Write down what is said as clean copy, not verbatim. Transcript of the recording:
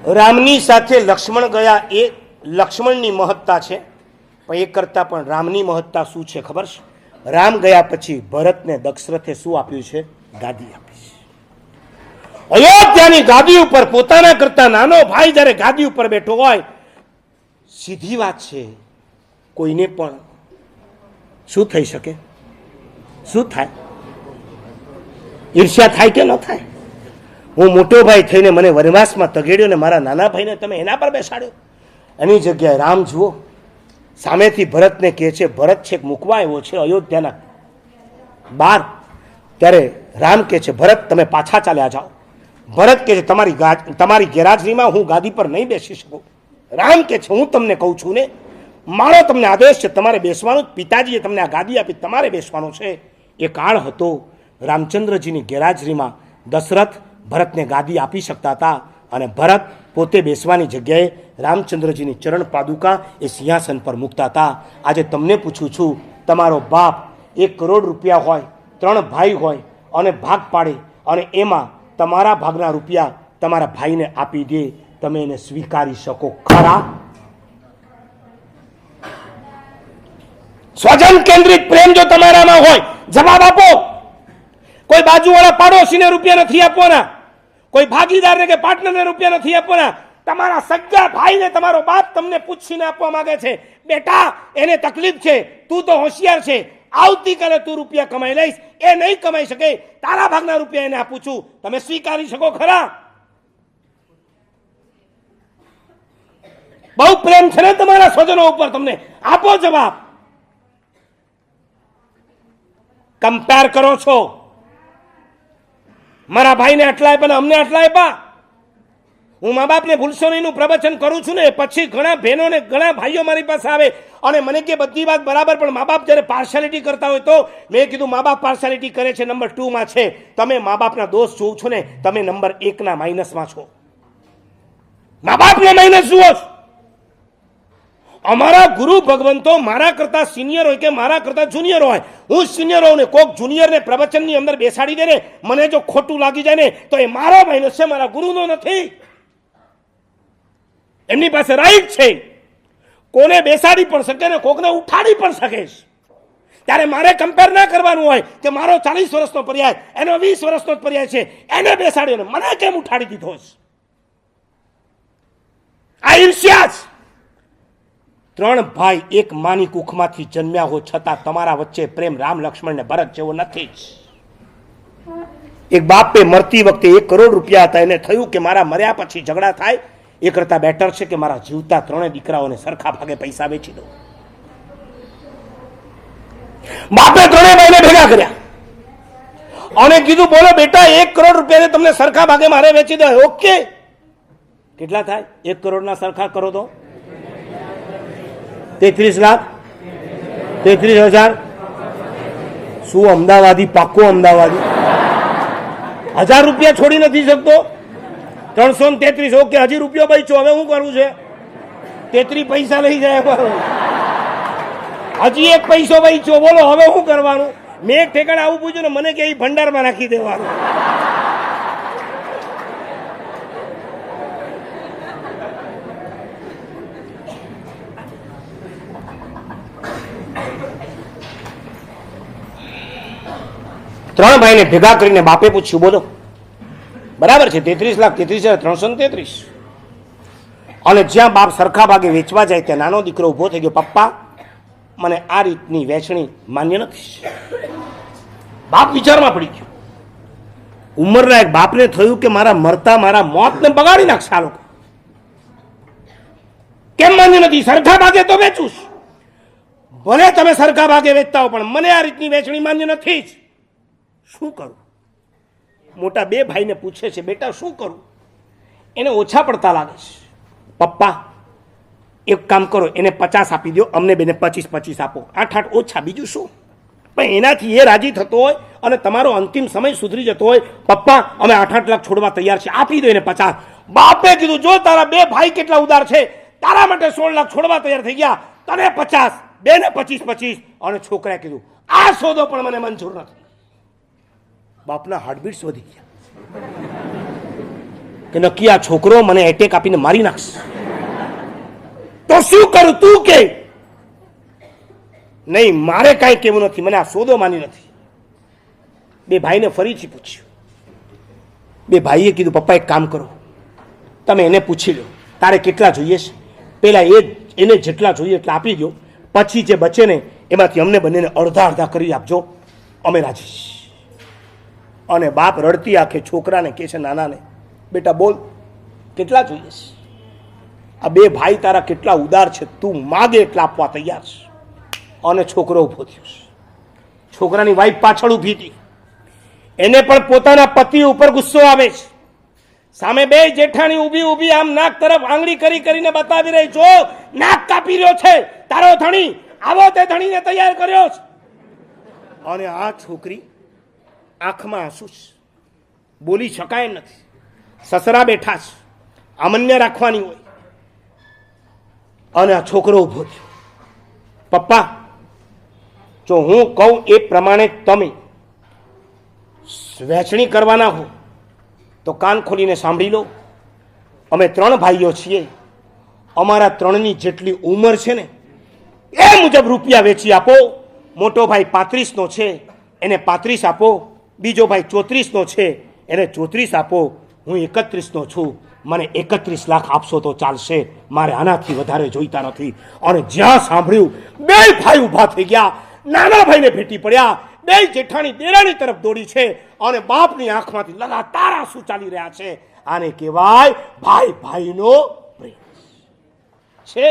રામની સાથે લક્ષ્મણ ગયા એ લક્ષ્મણની મહત્તા છે, પણ એ કરતાં પણ રામની મહત્તા શું છે ખબર છે? રામ ગયા પછી ભરતને દશરથે શું આપ્યું છે? ગાદી આપી છે. અયોધ્યાની ગાદી ઉપર પોતાના કરતા નાનો ભાઈ જ્યારે ગાદી ઉપર બેઠો હોય, સીધી વાત છે, કોઈને પણ શું થઈ શકે? શું થાય? ઈર્ષ્યા થાય કે ન થાય? હું મોટો ભાઈ થઈને મને વનવાસમાં તગેડ્યો ને મારા નાના ભાઈને તમે એના પર બેસાડ્યો. એની જગ્યાએ રામ જુઓ, સામેથી ભરતને કહે છે, ભરત છેક મૂકવા આવ્યો છે અયોધ્યાના બાર, ત્યારે રામ કહે છે, ભરત તમે પાછા ચાલ્યા જાઓ. ભરત કહે છે, તમારી ગેરહાજરીમાં હું ગાદી પર નહીં બેસી શકું. રામ કહે છે, હું તમને કહું છું ને, મારો તમને આદેશ છે, તમારે બેસવાનું. પિતાજીએ તમને આ ગાદી આપી, તમારે બેસવાનું છે. એ કાળ હતો, રામચંદ્રજીની ગેરહાજરીમાં દશરથ ભરતને ગાદી આપી શકતા હતા, અને ભરત પોતે બેસવાની જગ્યાએ રામચંદ્રજીની ચરણ પાદુકા એ સિંહાસન પર મૂકતા હતા. આજે તમને પૂછું છું, તમારો બાપ 1 કરોડ રૂપિયા હોય, 3 ભાઈ હોય અને ભાગ પાડે, અને એમાં તમારા ભાગના રૂપિયા તમારા ભાઈને આપી દે, તમે એને સ્વીકારી શકો ખરા? સ્વજન કેન્દ્રિત પ્રેમ જો તમારામાં હોય, જવાબ આપો. કોઈ બાજુવાળા પાડોશીને રૂપિયા નથી આપવાના, કોઈ ભાગીદારને કે પાર્ટનરને રૂપિયા નથી આપવાના. તમારા સગા ભાઈને તમારો બાપ તમને પૂછીને આપવા માંગે છે, બેટા એને તકલીફ છે, તું તો હોશિયાર છે, આવતીકાલે તું રૂપિયા કમાઈ લઈશ, એ નહીં કમાઈ શકે, તારા ભાગના રૂપિયા એને આપું છું, તમે સ્વીકારી શકો ખરા? બહુ પ્રેમ છે ને તમારા સ્વજનો ઉપર, તમને આપો જવાબ. કમ્પેર કરો છો, મારા ભાઈને આટલા આપ્યા, અમને આટલા આપ્યા. હું મા બાપને ભૂલશો નહીંનું પ્રવચન કરું છું ને, પછી ઘણા બહેનો ને ઘણા ભાઈઓ મારી પાસે આવે અને મને કે બધી વાત બરાબર, પણ મા બાપ જ્યારે પાર્શિયાલિટી કરતા હોય તો મેં કીધું, મા બાપ પાર્શિયાલિટી કરે છે નંબર 2 માં છે, તમે મા બાપના દોષ જોવો છો ને, તમે નંબર 1 ના માઇનસમાં છો. મા બાપના માઇનસ જુઓ છો. અમારા ગુરુ ભગવંતો મારા કરતા સિનિયર હોય કે મારા કરતા જુનિયર હોય, હું સિનિયર હોઉં ને કોક જુનિયરને પ્રવચનની અંદર બેસાડી દે ને, મને જો ખોટું લાગી જાય ને તો એ મારો માઇનસ છે, મારા ગુરુનો નથી. એમની પાસે રાઈટ છે, કોને બેસાડી પણ શકે ને કોકને ઉઠાડી પણ શકે. ત્યારે મારે કમ્પેર ના કરવાનું હોય કે મારો 40 વર્ષનો પર્યાય, એનો 20 વર્ષનો પર્યાય છે, એને બેસાડ્યો ને મને કેમ ઉઠાડી દીધો? આ ઈર્ષ્યા છે. 3 ભાઈ એક માની કુખમાંથી જન્મ્યા હો છતાં તમારા વચ્ચે પ્રેમ રામ લક્ષ્મણ ને ભરત જેવો નથી જ. એક બાપે મરતી વખતે 1 કરોડ રૂપિયા હતા, એને થયું કે મારા મર્યા પછી ઝઘડા થાય એ કરતા બેટર છે કે મારા જીવતા 3 દીકરાઓને સરખા ભાગે પૈસા વેચી દો. બાપે 3 ભાઈને ભેગા કર્યા અને કીધું, બોલો બેટા 1 કરોડ રૂપિયા તમને સરખા ભાગે મારે વેચી દો. ઓકે, કેટલા થાય? 1 કરોડના સરખા કરો તો 33 લાખ, 33,000. શું અમદાવાદી? પાક્કો અમદાવાદી. 1000 રૂપિયા છોડી નથી શકતો. 333. ઓકે, હજી રૂપિયો બચ્યો, હવે શું કરવું છે? 33 પૈસા લઈ જાય, હજી 1 પૈસો બચ્યો, બોલો હવે શું કરવાનું? મેં એક ઠેકાણે આવું પૂછ્યું ને મને કે એ ભંડારમાં નાખી દેવાનું. ત્રણ ભાઈને ભેગા કરીને બાપે પૂછ્યું, બોલો બરાબર છે 33 લાખ, 33,333. અને જ્યાં બાપ સરખા ભાગે વેચવા જાય ત્યાં નાનો દીકરો ઉભો થઈ ગયો, પપ્પા મને આ રીતની વેચણી માન્ય નથી. બાપ વિચારમાં પડી ગયો. ઉંમરના એક બાપને થયું કે મારા મરતા મારા મોતને બગાડી નાખશે આ લોકો, કેમ માન્ય નથી? સરખા ભાગે તો વેચું છું, ભલે તમે સરખા ભાગે વેચતા હો, પણ મને આ રીતની વેચણી માન્ય નથી જ. શું કરું? મોટા 2 ભાઈને પૂછે છે, બેટા શું કરું? એને ઓછા પડતા લાગે છે. પપ્પા એક કામ કરો, એને 50 આપી દો, અમને બેને 25 આપો, 8 ઓછા, બીજું શું? પણ એનાથી એ રાજી થતો હોય અને તમારો અંતિમ સમય સુધરી જતો હોય, પપ્પા અમે 8 લાખ છોડવા તૈયાર છે, આપી દો એને 50. બાપે કીધું, જો તારા 2 ભાઈ કેટલા ઉદાર છે, તારા માટે 16 લાખ છોડવા તૈયાર થઈ ગયા, તને 50, બેને 25. અને છોકરાએ કીધું, આ સોદો પણ મને મંજૂર નથી. બાપના હાર્ટબીટ્સ વધી ગયા. કે નક્કી આ છોકરો મને એટેક આપીને મારી નાખશે. તો શું કરું તું કે? નહીં, મારે કાંઈ કહેવું નથી, મને આ સોદો માની નથી. બે ભાઈને ફરીથી પૂછ્યું. બે ભાઈએ કીધું પપ્પા એક કામ કરો, તમે એને પૂછી લો તારે કેટલા જોઈએ છે, પેલા એને જેટલા જોઈએ એટલા આપી દો, પછી જે બચે ને એમાંથી અમને બંનેને અડધા અડધા કરી આપજો, અમે રાજી છીએ. અને બાપ રડતી આંખે છોકરાને કહે છે નાનાને, બેટા બોલ કેટલા જોઈએ છે? આ બે ભાઈ તારા કેટલા ઉદાર છે, તું માગે એટલા આપવા તૈયાર છે. અને છોકરો ઊભો થયો છે. છોકરાની વાઈફ પાછળ ઊભી હતી. એને પણ પોતાના પતિ ઉપર ગુસ્સો આવે છે. સામે બે જેઠાણી ઊભી ઊભી આમ નાક તરફ આંગળી કરી કરીને બતાવી રહી, જો નાક કાપી રહ્યો છે તારો ધણી, આવો તે ધણીને તૈયાર કર્યો છે. અને આ છોકરી આંખમાં આંસુ છે, બોલી શકાય નથી. સસરા બેઠા છે, આમન્ય રાખવાની હોય. અને આ છોકરો ઊભો થયો. પપ્પા, જો હું કહું એ પ્રમાણે તમે વહેંચણી કરવાના હો તો કાન ખોલીને સાંભળી લો. અમે 3 ભાઈઓ છીએ, અમારા 3ની જેટલી ઉંમર છે ને એ મુજબ રૂપિયા વેચી આપો. મોટો ભાઈ 35નો છે, એને 35 આપો. બીજો ભાઈ 34નો છે, એને 34 આપો. હું 31નો છું, મને 31 લાખ આપશો તો ચાલશે, મારે આનાથી વધારે જોઈતા નથી. અને જ્યાં સાંભળ્યું બે ભાઈ ઊભા થઈ ગયા, નાના ભાઈને ભેટી પડ્યા. બે જેઠાણી દેરાણી તરફ દોડી છે અને બાપની આંખમાંથી લગાતાર આંસુ ચાલી રહ્યા છે. આને કહેવાય ભાઈ ભાઈનો પ્રેમ છે.